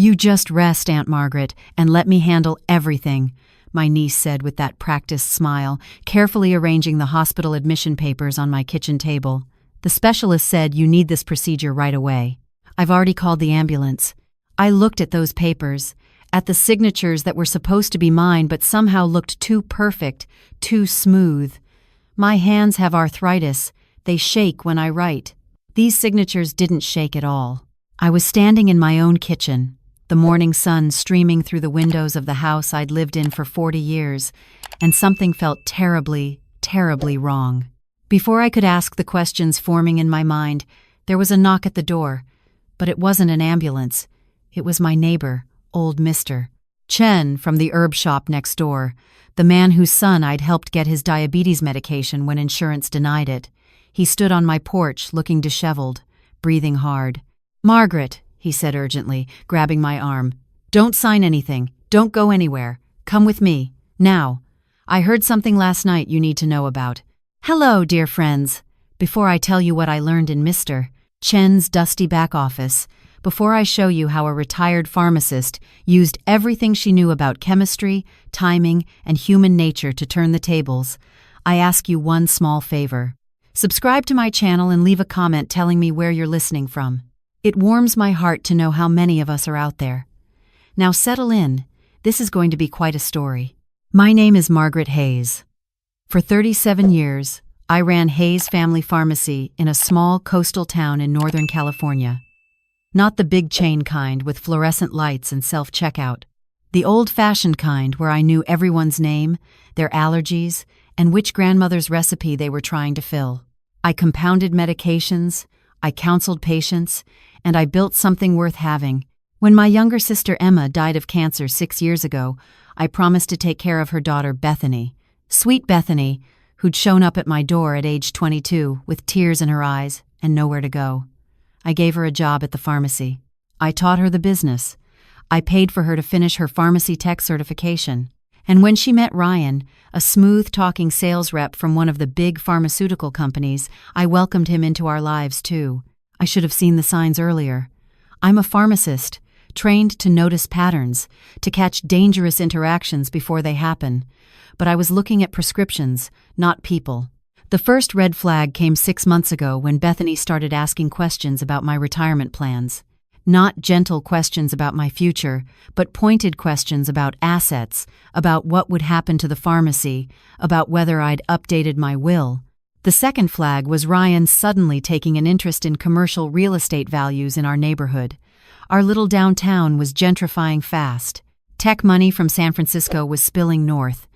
"You just rest, Aunt Margaret, and let me handle everything," my niece said with that practiced smile, carefully arranging the hospital admission papers on my kitchen table. "The specialist said you need this procedure right away. I've already called the ambulance." I looked at those papers, at the signatures that were supposed to be mine but somehow looked too perfect, too smooth. My hands have arthritis. They shake when I write. These signatures didn't shake at all. I was standing in my own kitchen, the morning sun streaming through the windows of the house I'd lived in for 40 years, and something felt terribly, terribly wrong. Before I could ask the questions forming in my mind, there was a knock at the door, but it wasn't an ambulance. It was my neighbor, old Mr. Chen from the herb shop next door, the man whose son I'd helped get his diabetes medication when insurance denied it. He stood on my porch, looking disheveled, breathing hard. "Margaret," he said urgently, grabbing my arm. "Don't sign anything. Don't go anywhere. Come with me. Now. I heard something last night you need to know about." "Hello, dear friends. Before I tell you what I learned in Mr. Chen's dusty back office, before I show you how a retired pharmacist used everything she knew about chemistry, timing, and human nature to turn the tables, I ask you one small favor. Subscribe to my channel and leave a comment telling me where you're listening from. It warms my heart to know how many of us are out there. Now settle in. This is going to be quite a story. My name is Margaret Hayes. For 37 years, I ran Hayes Family Pharmacy in a small coastal town in Northern California. Not the big chain kind with fluorescent lights and self-checkout. The old-fashioned kind where I knew everyone's name, their allergies, and which grandmother's recipe they were trying to fill. I compounded medications, I counseled patients, and I built something worth having. When my younger sister Emma died of cancer 6 years ago, I promised to take care of her daughter Bethany. Sweet Bethany, who'd shown up at my door at age 22 with tears in her eyes and nowhere to go. I gave her a job at the pharmacy. I taught her the business. I paid for her to finish her pharmacy tech certification. And when she met Ryan, a smooth-talking sales rep from one of the big pharmaceutical companies, I welcomed him into our lives too. I should have seen the signs earlier. I'm a pharmacist, trained to notice patterns, to catch dangerous interactions before they happen. But I was looking at prescriptions, not people. The first red flag came 6 months ago when Bethany started asking questions about my retirement plans. Not gentle questions about my future, but pointed questions about assets, about what would happen to the pharmacy, about whether I'd updated my will. The second flag was Ryan suddenly taking an interest in commercial real estate values in our neighborhood. Our little downtown was gentrifying fast. Tech money from San Francisco was spilling north,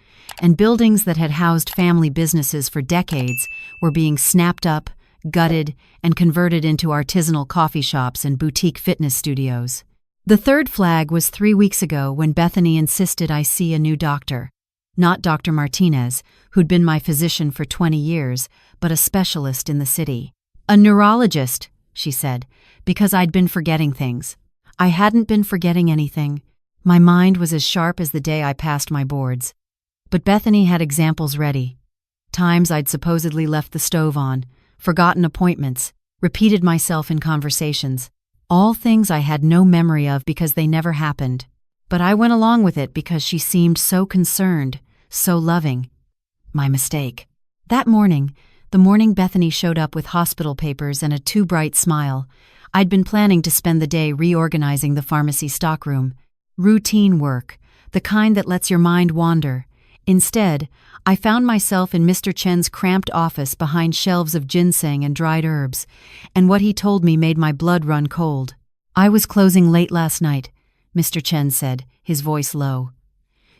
and buildings that had housed family businesses for decades were being snapped up, gutted, and converted into artisanal coffee shops and boutique fitness studios. The third flag was 3 weeks ago when Bethany insisted I see a new doctor. Not Dr. Martinez, who'd been my physician for 20 years, but a specialist in the city. "A neurologist," she said, because I'd been forgetting things. I hadn't been forgetting anything. My mind was as sharp as the day I passed my boards. But Bethany had examples ready. Times I'd supposedly left the stove on, forgotten appointments, repeated myself in conversations. All things I had no memory of because they never happened. But I went along with it because she seemed so concerned, so loving. My mistake. That morning, the morning Bethany showed up with hospital papers and a too bright smile, I'd been planning to spend the day reorganizing the pharmacy stockroom. Routine work, the kind that lets your mind wander. Instead, I found myself in Mr. Chen's cramped office behind shelves of ginseng and dried herbs, and what he told me made my blood run cold. "I was closing late last night," Mr. Chen said, his voice low.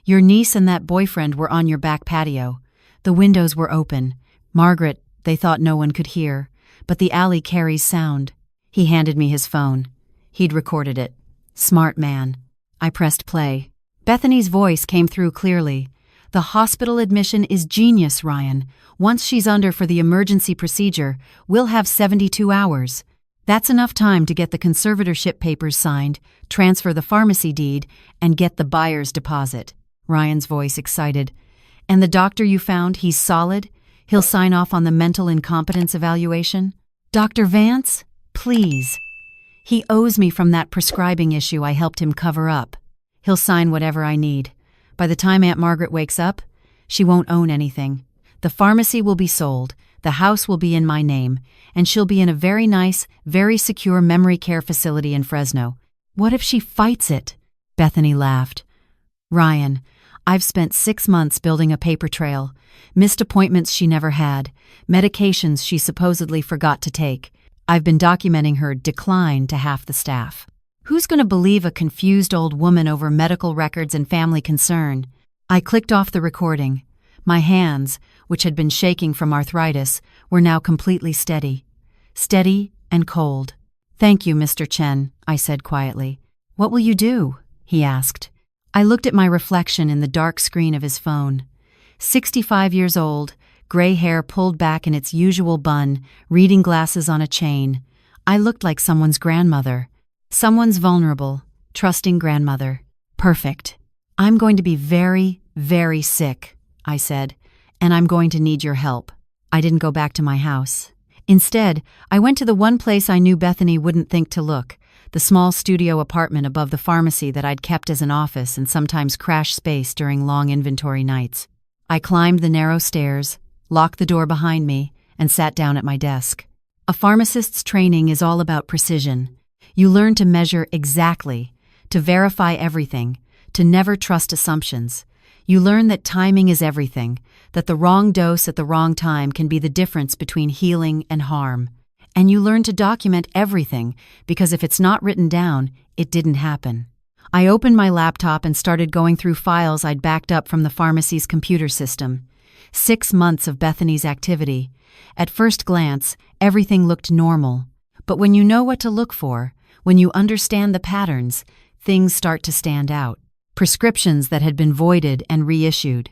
"Your niece and that boyfriend were on your back patio. The windows were open. Margaret, they thought no one could hear, but the alley carries sound." He handed me his phone. He'd recorded it. Smart man. I pressed play. Bethany's voice came through clearly. "The hospital admission is genius, Ryan. Once she's under for the emergency procedure, we'll have 72 hours. That's enough time to get the conservatorship papers signed, transfer the pharmacy deed, and get the buyer's deposit." Ryan's voice excited. "And the doctor you found, he's solid? He'll sign off on the mental incompetence evaluation?" "Dr. Vance? Please." He owes me from that prescribing issue I helped him cover up. He'll sign whatever I need. By the time Aunt Margaret wakes up, she won't own anything. The pharmacy will be sold, the house will be in my name, and she'll be in a very nice, very secure memory care facility in Fresno. What if she fights it? Bethany laughed. Ryan, I've spent 6 months building a paper trail. Missed appointments she never had, medications she supposedly forgot to take. I've been documenting her decline to half the staff. Who's going to believe a confused old woman over medical records and family concern? I clicked off the recording. My hands, which had been shaking from arthritis, were now completely steady. Steady and cold. Thank you, Mr. Chen, I said quietly. What will you do? He asked. I looked at my reflection in the dark screen of his phone. 65 years old, gray hair pulled back in its usual bun, reading glasses on a chain. I looked like someone's grandmother. Someone's vulnerable, trusting grandmother. Perfect. I'm going to be very, very sick, I said, and I'm going to need your help. I didn't go back to my house. Instead, I went to the one place I knew Bethany wouldn't think to look, the small studio apartment above the pharmacy that I'd kept as an office and sometimes crash space during long inventory nights. I climbed the narrow stairs, locked the door behind me, and sat down at my desk. A pharmacist's training is all about precision. You learn to measure exactly, to verify everything, to never trust assumptions. You learn that timing is everything, that the wrong dose at the wrong time can be the difference between healing and harm. And you learn to document everything, because if it's not written down, it didn't happen. I opened my laptop and started going through files I'd backed up from the pharmacy's computer system. 6 months of Bethany's activity. At first glance, everything looked normal. But when you know what to look for, when you understand the patterns, things start to stand out. Prescriptions that had been voided and reissued.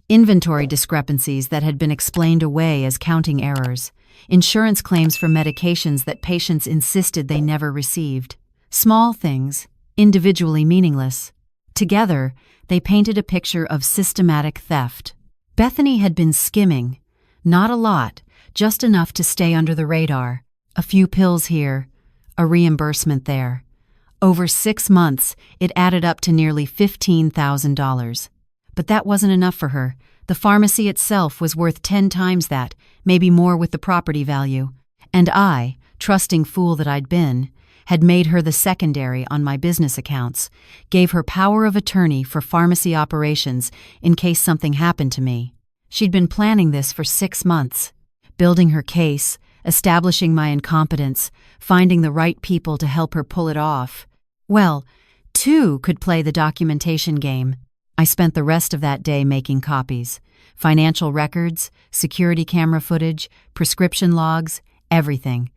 Inventory discrepancies that had been explained away as counting errors. Insurance claims for medications that patients insisted they never received. Small things, individually meaningless. Together, they painted a picture of systematic theft. Bethany had been skimming. Not a lot, just enough to stay under the radar. A few pills here, a reimbursement there. Over 6 months, it added up to nearly $15,000. But that wasn't enough for her. The pharmacy itself was worth 10 times that, maybe more with the property value. And I, trusting fool that I'd been, had made her the secondary on my business accounts, gave her power of attorney for pharmacy operations in case something happened to me. She'd been planning this for 6 months, building her case, establishing my incompetence, finding the right people to help her pull it off. Well, 2 could play the documentation game. I spent the rest of that day making copies. Financial records, security camera footage, prescription logs, everything.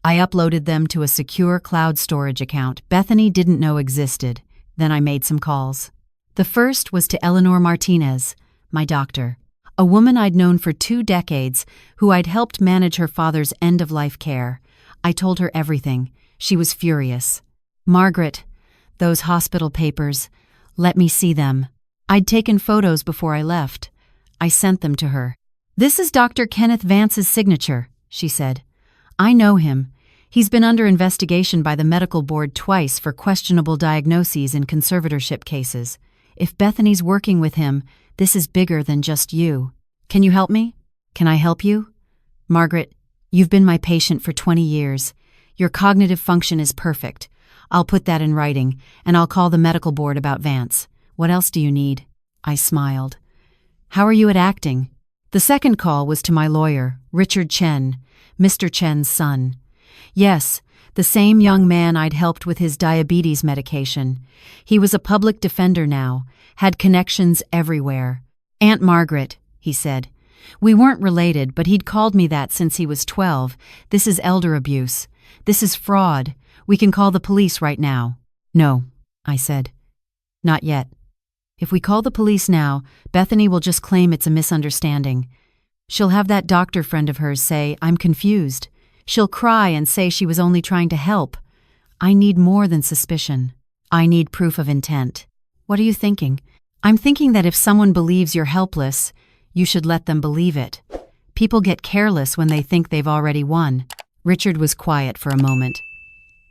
I uploaded them to a secure cloud storage account Bethany didn't know existed. Then I made some calls. The first was to Eleanor Martinez, my doctor, a woman I'd known for 2 decades who I'd helped manage her father's end-of-life care. I told her everything. She was furious. Margaret, those hospital papers, let me see them. I'd taken photos before I left. I sent them to her. This is Dr. Kenneth Vance's signature, she said. I know him. He's been under investigation by the medical board twice for questionable diagnoses in conservatorship cases. If Bethany's working with him, this is bigger than just you. Can you help me? Can I help you? Margaret, you've been my patient for 20 years. Your cognitive function is perfect. I'll put that in writing, and I'll call the medical board about Vance. What else do you need? I smiled. How are you at acting? The second call was to my lawyer, Richard Chen, Mr. Chen's son. Yes, the same young man I'd helped with his diabetes medication. He was a public defender now, had connections everywhere. Aunt Margaret, he said. We weren't related, but he'd called me that since he was 12. This is elder abuse. This is fraud. We can call the police right now. No, I said. Not yet. If we call the police now, Bethany will just claim it's a misunderstanding. She'll have that doctor friend of hers say, I'm confused. She'll cry and say she was only trying to help. I need more than suspicion. I need proof of intent. What are you thinking? I'm thinking that if someone believes you're helpless, you should let them believe it. People get careless when they think they've already won. Richard was quiet for a moment.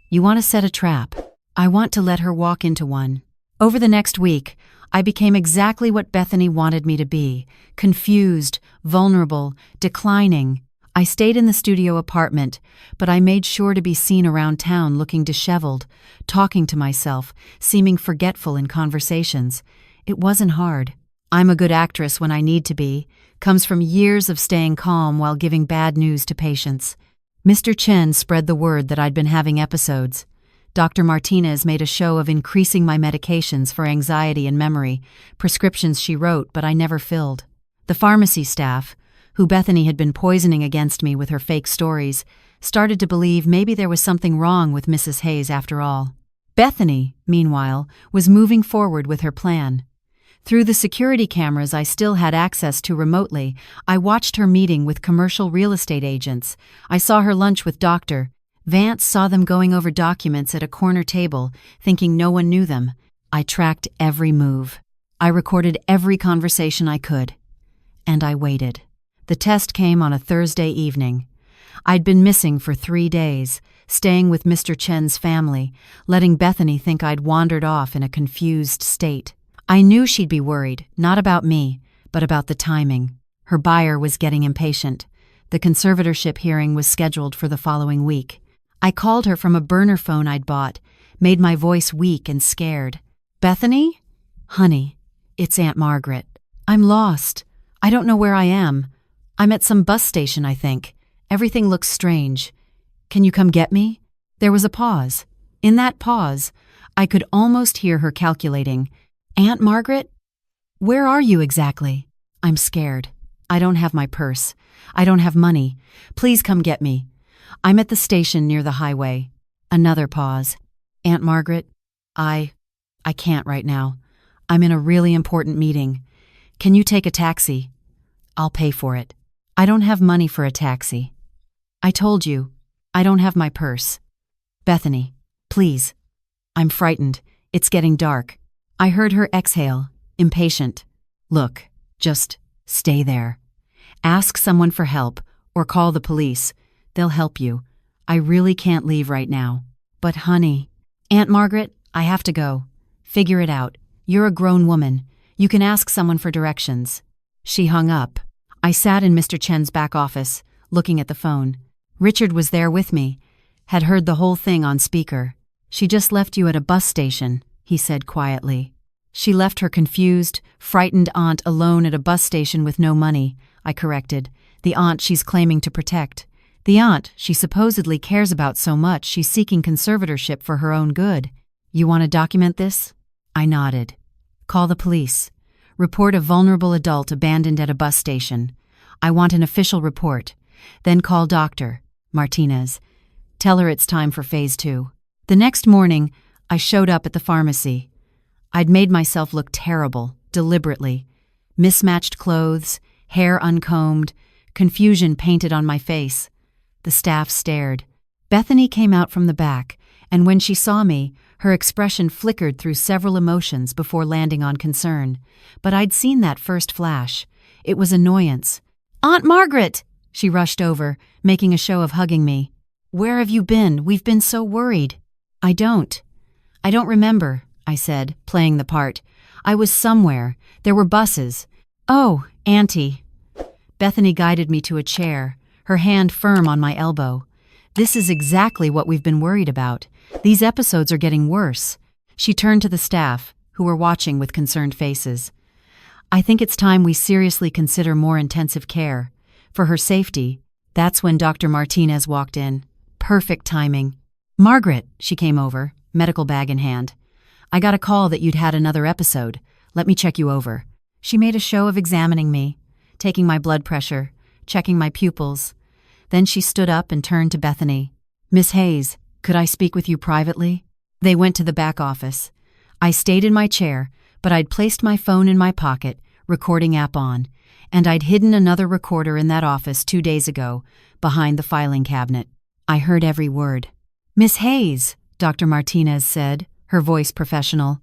You want to set a trap. I want to let her walk into one. Over the next week, I became exactly what Bethany wanted me to be: confused, vulnerable, declining. I stayed in the studio apartment, but I made sure to be seen around town looking disheveled, talking to myself, seeming forgetful in conversations. It wasn't hard. I'm a good actress when I need to be. Comes from years of staying calm while giving bad news to patients. Mr. Chen spread the word that I'd been having episodes. Dr. Martinez made a show of increasing my medications for anxiety and memory, prescriptions she wrote but I never filled. The pharmacy staff, who Bethany had been poisoning against me with her fake stories, started to believe maybe there was something wrong with Mrs. Hayes after all. Bethany, meanwhile, was moving forward with her plan. Through the security cameras I still had access to remotely, I watched her meeting with commercial real estate agents. I saw her lunch with Dr. Vance, saw them going over documents at a corner table, thinking no one knew them. I tracked every move. I recorded every conversation I could. And I waited. The test came on a Thursday evening. I'd been missing for 3 days, staying with Mr. Chen's family, letting Bethany think I'd wandered off in a confused state. I knew she'd be worried, not about me, but about the timing. Her buyer was getting impatient. The conservatorship hearing was scheduled for the following week. I called her from a burner phone I'd bought, made my voice weak and scared. "Bethany? Honey, it's Aunt Margaret. I'm lost. I don't know where I am. I'm at some bus station, I think. Everything looks strange. Can you come get me?" There was a pause. In that pause, I could almost hear her calculating. "Aunt Margaret? Where are you exactly? I'm scared. I don't have my purse. I don't have money. Please come get me. I'm at the station near the highway." Another pause. "Aunt Margaret, I can't right now. I'm in a really important meeting. Can you take a taxi? I'll pay for it. I don't have money for a taxi. I told you, I don't have my purse. Bethany, please. I'm frightened. It's getting dark." I heard her exhale, impatient. "Look, just stay there. Ask someone for help or call the police. They'll help you. I really can't leave right now." "But honey." "Aunt Margaret, I have to go. Figure it out. You're a grown woman. You can ask someone for directions." She hung up. I sat in Mr. Chen's back office, looking at the phone. Richard was there with me, had heard the whole thing on speaker. "She just left you at a bus station," he said quietly. "She left her confused, frightened aunt alone at a bus station with no money," I corrected. "The aunt she's claiming to protect. The aunt she supposedly cares about so much she's seeking conservatorship for her own good. You want to document this?" I nodded. "Call the police. Report a vulnerable adult abandoned at a bus station. I want an official report. Then call Dr. Martinez. Tell her it's time for phase 2. The next morning, I showed up at the pharmacy. I'd made myself look terrible, deliberately. Mismatched clothes, hair uncombed, confusion painted on my face. The staff stared. Bethany came out from the back, and when she saw me, her expression flickered through several emotions before landing on concern. But I'd seen that first flash. It was annoyance. "Aunt Margaret!" She rushed over, making a show of hugging me. "Where have you been? We've been so worried." I don't remember," I said, playing the part. "I was somewhere. There were buses." "Oh, Auntie." Bethany guided me to a chair, her hand firm on my elbow. "This is exactly what we've been worried about. These episodes are getting worse." She turned to the staff, who were watching with concerned faces. "I think it's time we seriously consider more intensive care. For her safety." That's when Dr. Martinez walked in. Perfect timing. "Margaret," she came over, medical bag in hand. "I got a call that you'd had another episode. Let me check you over." She made a show of examining me, taking my blood pressure, checking my pupils. Then she stood up and turned to Bethany. "Miss Hayes, could I speak with you privately?" They went to the back office. I stayed in my chair, but I'd placed my phone in my pocket, recording app on, and I'd hidden another recorder in that office 2 days ago, behind the filing cabinet. I heard every word. "Miss Hayes," Dr. Martinez said, her voice professional.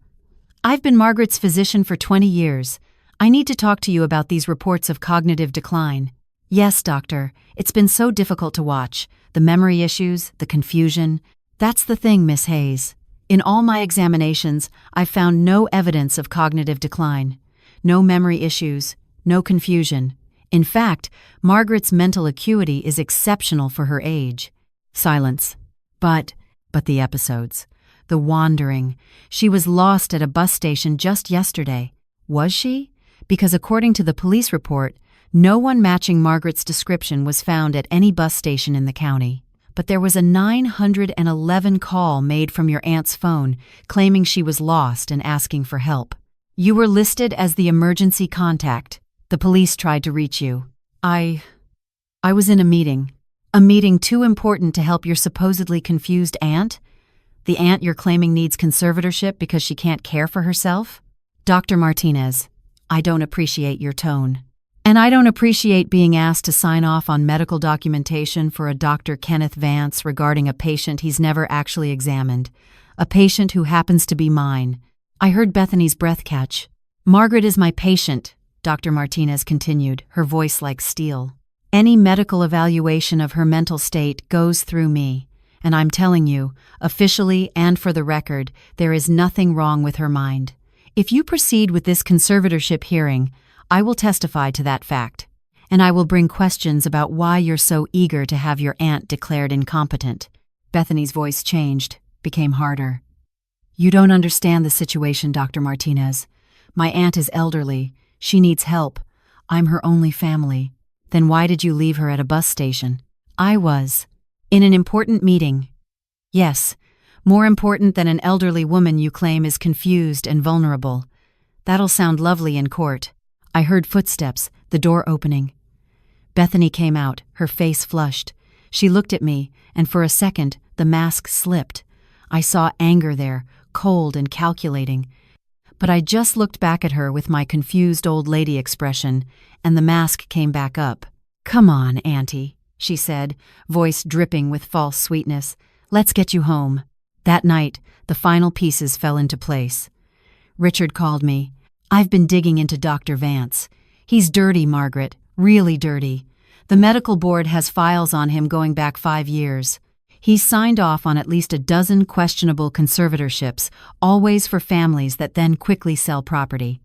"I've been Margaret's physician for 20 years. I need to talk to you about these reports of cognitive decline." "Yes, doctor. It's been so difficult to watch. The memory issues, the confusion. That's the thing, Miss Hayes. In all my examinations, I've found no evidence of cognitive decline. No memory issues, no confusion. In fact, Margaret's mental acuity is exceptional for her age. Silence. But the episodes. The wandering. She was lost at a bus station just yesterday. Was she? Because according to the police report, no one matching Margaret's description was found at any bus station in the county. But there was a 911 call made from your aunt's phone claiming she was lost and asking for help. You were listed as the emergency contact. The police tried to reach you. I was in a meeting. A meeting too important to help your supposedly confused aunt? The aunt you're claiming needs conservatorship because she can't care for herself? Dr. Martinez, I don't appreciate your tone. And I don't appreciate being asked to sign off on medical documentation for a Dr. Kenneth Vance regarding a patient he's never actually examined. A patient who happens to be mine. I heard Bethany's breath catch. Margaret is my patient, Dr. Martinez continued, her voice like steel. Any medical evaluation of her mental state goes through me. And I'm telling you, officially and for the record, there is nothing wrong with her mind. If you proceed with this conservatorship hearing, I will testify to that fact, and I will bring questions about why you're so eager to have your aunt declared incompetent. Bethany's voice changed, became harder. You don't understand the situation, Dr. Martinez. My aunt is elderly. She needs help. I'm her only family. Then why did you leave her at a bus station? I was. In an important meeting. Yes, more important than an elderly woman you claim is confused and vulnerable. That'll sound lovely in court. I heard footsteps, the door opening. Bethany came out, her face flushed. She looked at me, and for a second, the mask slipped. I saw anger there, cold and calculating. But I just looked back at her with my confused old lady expression, and the mask came back up. Come on, Auntie, she said, voice dripping with false sweetness. Let's get you home. That night, the final pieces fell into place. Richard called me. I've been digging into Dr. Vance. He's dirty, Margaret, really dirty. The medical board has files on him going back 5 years. He's signed off on at least a dozen questionable conservatorships, always for families that then quickly sell property.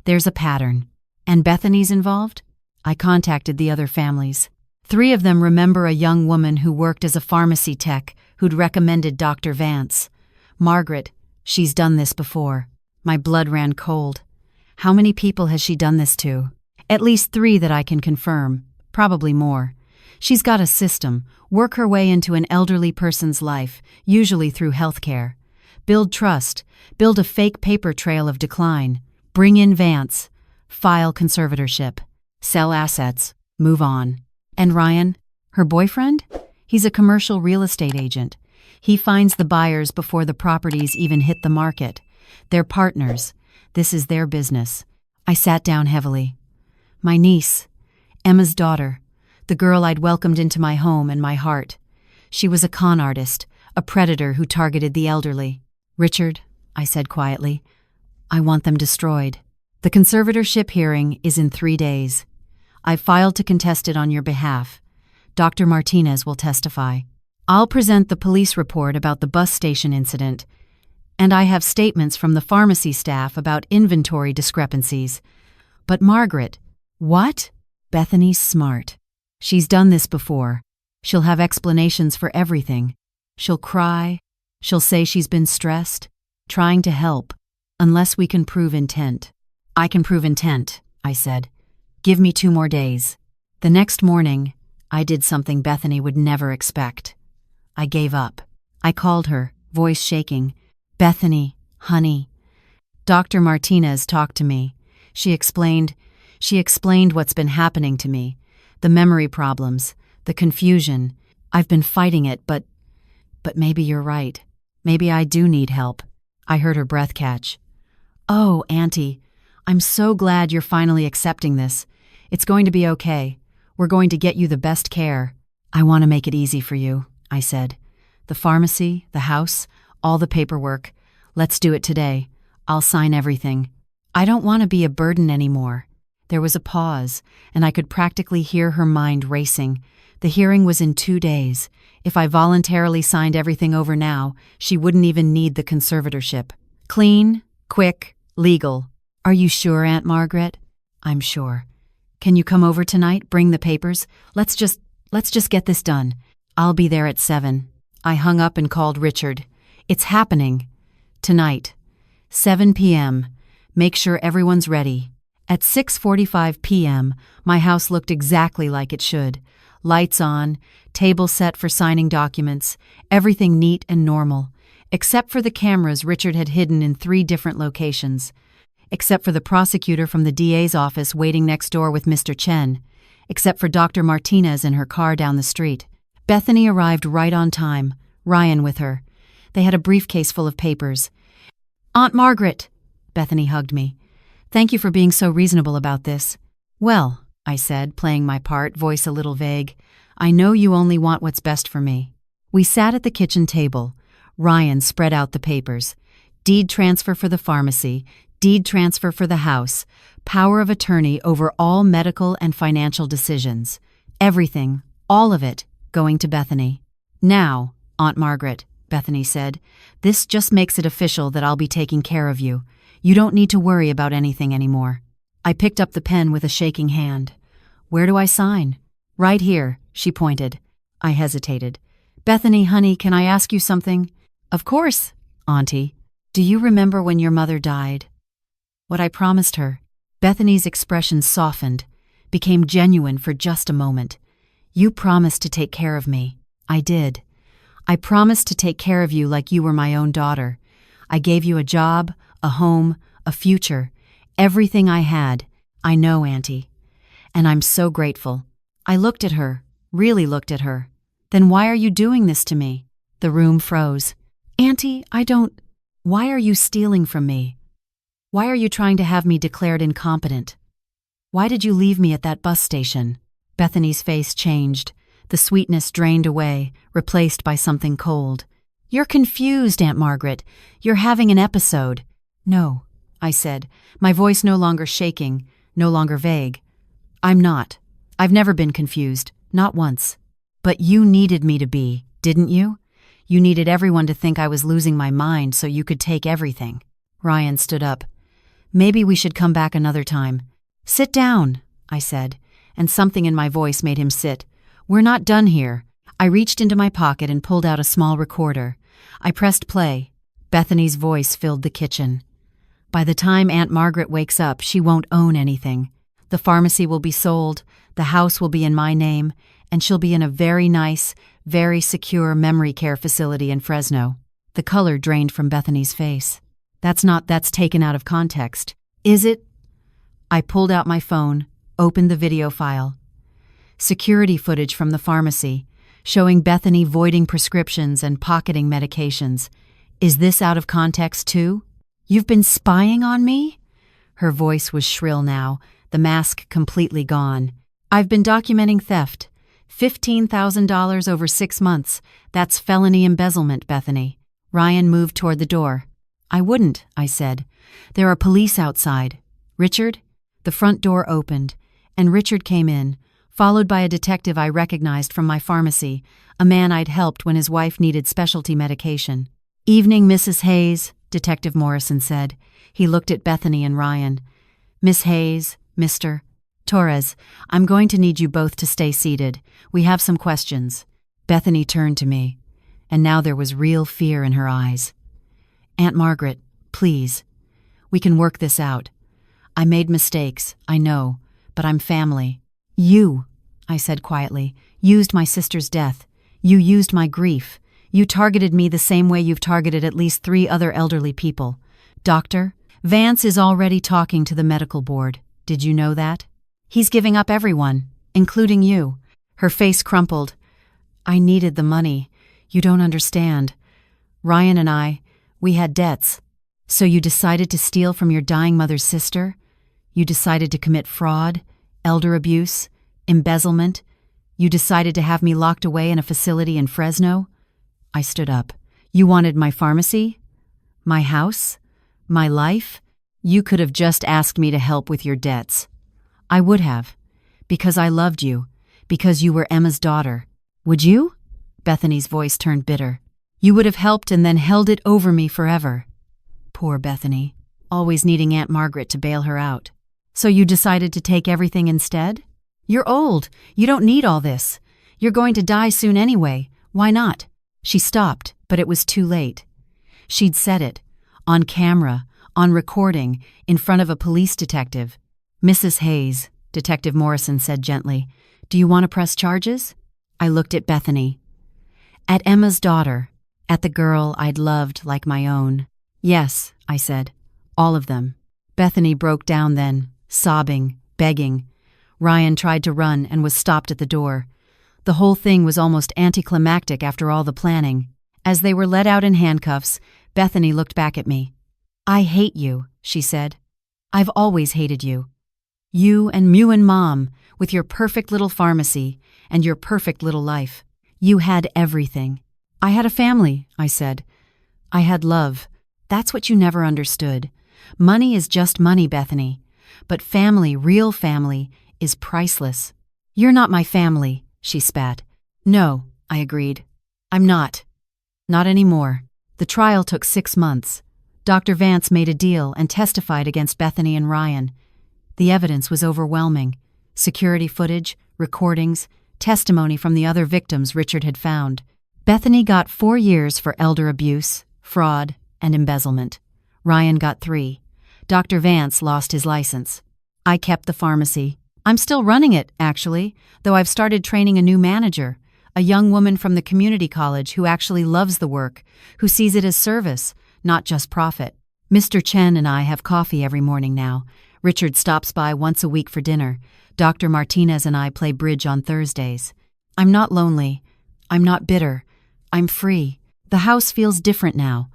There's a pattern. And Bethany's involved? I contacted the other families. 3 of them remember a young woman who worked as a pharmacy tech who'd recommended Dr. Vance. Margaret, she's done this before. My blood ran cold. How many people has she done this to? At least 3 that I can confirm, probably more. She's got a system, work her way into an elderly person's life, usually through healthcare. Build trust, build a fake paper trail of decline, bring in Vance, file conservatorship, sell assets, move on. And Ryan, her boyfriend? He's a commercial real estate agent. He finds the buyers before the properties even hit the market. They're partners. This is their business. I sat down heavily. My niece, Emma's daughter, the girl I'd welcomed into my home and my heart. She was a con artist, a predator who targeted the elderly. Richard, I said quietly, I want them destroyed. The conservatorship hearing is in 3 days. I've filed to contest it on your behalf. Dr. Martinez will testify. I'll present the police report about the bus station incident, and I have statements from the pharmacy staff about inventory discrepancies. But Margaret, what? Bethany's smart. She's done this before. She'll have explanations for everything. She'll cry. She'll say she's been stressed, trying to help, unless we can prove intent. I can prove intent, I said. Give me 2 more days. The next morning, I did something Bethany would never expect. I gave up. I called her, voice shaking. Bethany, honey. Dr. Martinez talked to me. She explained what's been happening to me. The memory problems, the confusion. I've been fighting it, but maybe you're right. Maybe I do need help. I heard her breath catch. Oh, Auntie, I'm so glad you're finally accepting this. It's going to be okay. We're going to get you the best care. I want to make it easy for you, I said. The pharmacy, the house, all the paperwork. Let's do it today. I'll sign everything. I don't want to be a burden anymore. There was a pause, and I could practically hear her mind racing. The hearing was in 2 days. If I voluntarily signed everything over now, she wouldn't even need the conservatorship. Clean, quick, legal. Are you sure, Aunt Margaret? I'm sure. Can you come over tonight, bring the papers? Let's just get this done. I'll be there at 7. I hung up and called Richard. It's happening. Tonight. 7 p.m. Make sure everyone's ready. At 6:45 p.m., my house looked exactly like it should. Lights on, table set for signing documents, everything neat and normal. Except for the cameras Richard had hidden in 3 different locations. Except for the prosecutor from the DA's office waiting next door with Mr. Chen. Except for Dr. Martinez in her car down the street. Bethany arrived right on time, Ryan with her. They had a briefcase full of papers. Aunt Margaret! Bethany hugged me. Thank you for being so reasonable about this. Well, I said, playing my part, voice a little vague, I know you only want what's best for me. We sat at the kitchen table. Ryan spread out the papers. Deed transfer for the pharmacy, deed transfer for the house, power of attorney over all medical and financial decisions. Everything, all of it, going to Bethany. Now, Aunt Margaret, Bethany said, this just makes it official that I'll be taking care of you. You don't need to worry about anything anymore. I picked up the pen with a shaking hand. Where do I sign? Right here, she pointed. I hesitated. Bethany, honey, can I ask you something? Of course, Auntie. Do you remember when your mother died? What I promised her. Bethany's expression softened, became genuine for just a moment. You promised to take care of me. I did. I promised to take care of you like you were my own daughter. I gave you a job, a home, a future, everything I had. I know, Auntie. And I'm so grateful. I looked at her, really looked at her. Then why are you doing this to me? The room froze. Auntie, Why are you stealing from me? Why are you trying to have me declared incompetent? Why did you leave me at that bus station? Bethany's face changed. The sweetness drained away, replaced by something cold. You're confused, Aunt Margaret. You're having an episode. No, I said, my voice no longer shaking, no longer vague. I'm not. I've never been confused, not once. But you needed me to be, didn't you? You needed everyone to think I was losing my mind so you could take everything. Ryan stood up. Maybe we should come back another time. Sit down, I said, and something in my voice made him sit. We're not done here. I reached into my pocket and pulled out a small recorder. I pressed play. Bethany's voice filled the kitchen. By the time Aunt Margaret wakes up, she won't own anything. The pharmacy will be sold, the house will be in my name, and she'll be in a very nice, very secure memory care facility in Fresno. The color drained from Bethany's face. That's taken out of context. Is it? I pulled out my phone, opened the video file. Security footage from the pharmacy, showing Bethany voiding prescriptions and pocketing medications. Is this out of context too? You've been spying on me? Her voice was shrill now, the mask completely gone. I've been documenting theft. $15,000 over 6 months. That's felony embezzlement, Bethany. Ryan moved toward the door. I wouldn't, I said. There are police outside. Richard? The front door opened, and Richard came in, followed by a detective I recognized from my pharmacy, a man I'd helped when his wife needed specialty medication. Evening, Mrs. Hayes, Detective Morrison said. He looked at Bethany and Ryan. Miss Hayes, Mr. Torres, I'm going to need you both to stay seated. We have some questions. Bethany turned to me, and now there was real fear in her eyes. Aunt Margaret, please. We can work this out. I made mistakes, I know, but I'm family. You, I said quietly, used my sister's death. You used my grief. You targeted me the same way you've targeted at least 3 other elderly people. Doctor, Vance is already talking to the medical board. Did you know that? He's giving up everyone, including you. Her face crumpled. I needed the money. You don't understand. Ryan and we had debts. So you decided to steal from your dying mother's sister? You decided to commit fraud, elder abuse, embezzlement? You decided to have me locked away in a facility in Fresno? I stood up. You wanted my pharmacy? My house? My life? You could have just asked me to help with your debts. I would have. Because I loved you. Because you were Emma's daughter. Would you? Bethany's voice turned bitter. You would have helped and then held it over me forever. Poor Bethany, always needing Aunt Margaret to bail her out. So you decided to take everything instead? You're old. You don't need all this. You're going to die soon anyway. Why not? She stopped, but it was too late. She'd said it. On camera, on recording, in front of a police detective. Mrs. Hayes, Detective Morrison said gently, do you want to press charges? I looked at Bethany. At Emma's daughter. At the girl I'd loved like my own. Yes, I said. All of them. Bethany broke down then, sobbing, begging. Ryan tried to run and was stopped at the door. The whole thing was almost anticlimactic after all the planning. As they were let out in handcuffs, Bethany looked back at me. I hate you, she said. I've always hated you. You and Mew and Mom, with your perfect little pharmacy and your perfect little life. You had everything. I had a family, I said. I had love. That's what you never understood. Money is just money, Bethany. But family, real family, is priceless. You're not my family, she spat. No, I agreed. I'm not. Not anymore. The trial took 6 months. Dr. Vance made a deal and testified against Bethany and Ryan. The evidence was overwhelming. Security footage, recordings, testimony from the other victims Richard had found. Bethany got 4 years for elder abuse, fraud, and embezzlement. Ryan got 3. Dr. Vance lost his license. I kept the pharmacy. I'm still running it, actually, though I've started training a new manager, a young woman from the community college who actually loves the work, who sees it as service, not just profit. Mr. Chen and I have coffee every morning now. Richard stops by once a week for dinner. Dr. Martinez and I play bridge on Thursdays. I'm not lonely. I'm not bitter. I'm free. The house feels different now.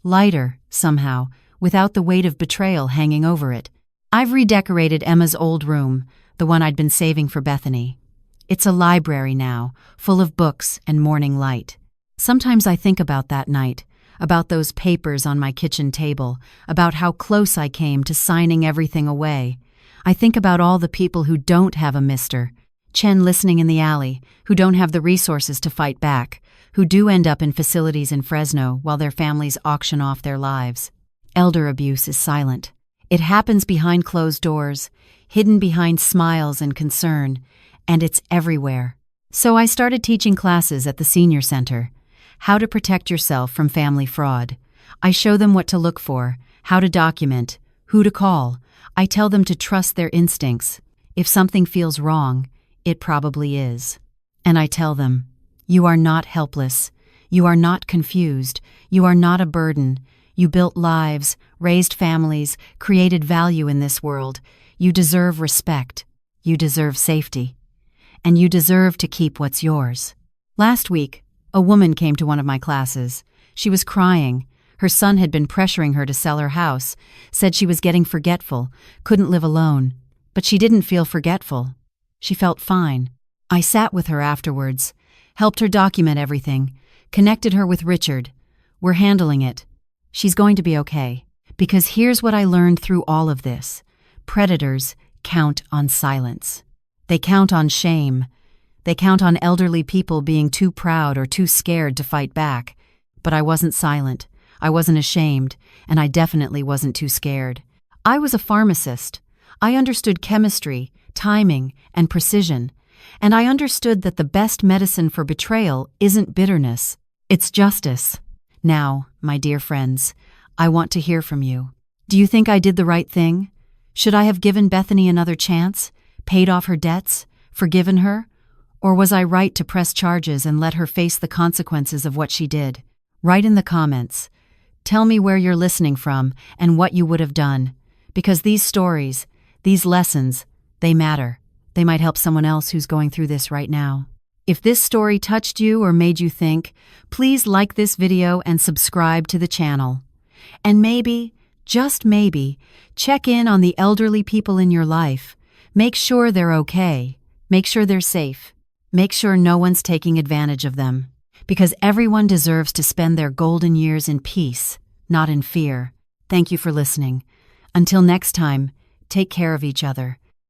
Lighter, somehow, without the weight of betrayal hanging over it. I've redecorated Emma's old room, the one I'd been saving for Bethany. It's a library now, full of books and morning light. Sometimes I think about that night, about those papers on my kitchen table, about how close I came to signing everything away. I think about all the people who don't have a Mr. Chen listening in the alley, who don't have the resources to fight back, who do end up in facilities in Fresno while their families auction off their lives. Elder abuse is silent. It happens behind closed doors, hidden behind smiles and concern, and it's everywhere. So I started teaching classes at the senior center. How to protect yourself from family fraud. I show them what to look for, how to document, who to call. I tell them to trust their instincts. If something feels wrong, it probably is. And I tell them, you are not helpless. You are not confused. You are not a burden. You built lives, raised families, created value in this world. You deserve respect. You deserve safety. And you deserve to keep what's yours. Last week, a woman came to one of my classes. She was crying. Her son had been pressuring her to sell her house, said she was getting forgetful, couldn't live alone. But she didn't feel forgetful. She felt fine. I sat with her afterwards, helped her document everything, connected her with Richard. We're handling it. She's going to be okay. Because here's what I learned through all of this. Predators count on silence. They count on shame. They count on elderly people being too proud or too scared to fight back. But I wasn't silent. I wasn't ashamed, and I definitely wasn't too scared. I was a pharmacist. I understood chemistry, timing, and precision. And I understood that the best medicine for betrayal isn't bitterness. It's justice. Now, my dear friends, I want to hear from you. Do you think I did the right thing? Should I have given Bethany another chance, paid off her debts, forgiven her? Or was I right to press charges and let her face the consequences of what she did? Write in the comments. Tell me where you're listening from and what you would have done. Because these stories, these lessons, they matter. They might help someone else who's going through this right now. If this story touched you or made you think, please like this video and subscribe to the channel. And maybe, just maybe, check in on the elderly people in your life. Make sure they're okay. Make sure they're safe. Make sure no one's taking advantage of them. Because everyone deserves to spend their golden years in peace, not in fear. Thank you for listening. Until next time, take care of each other.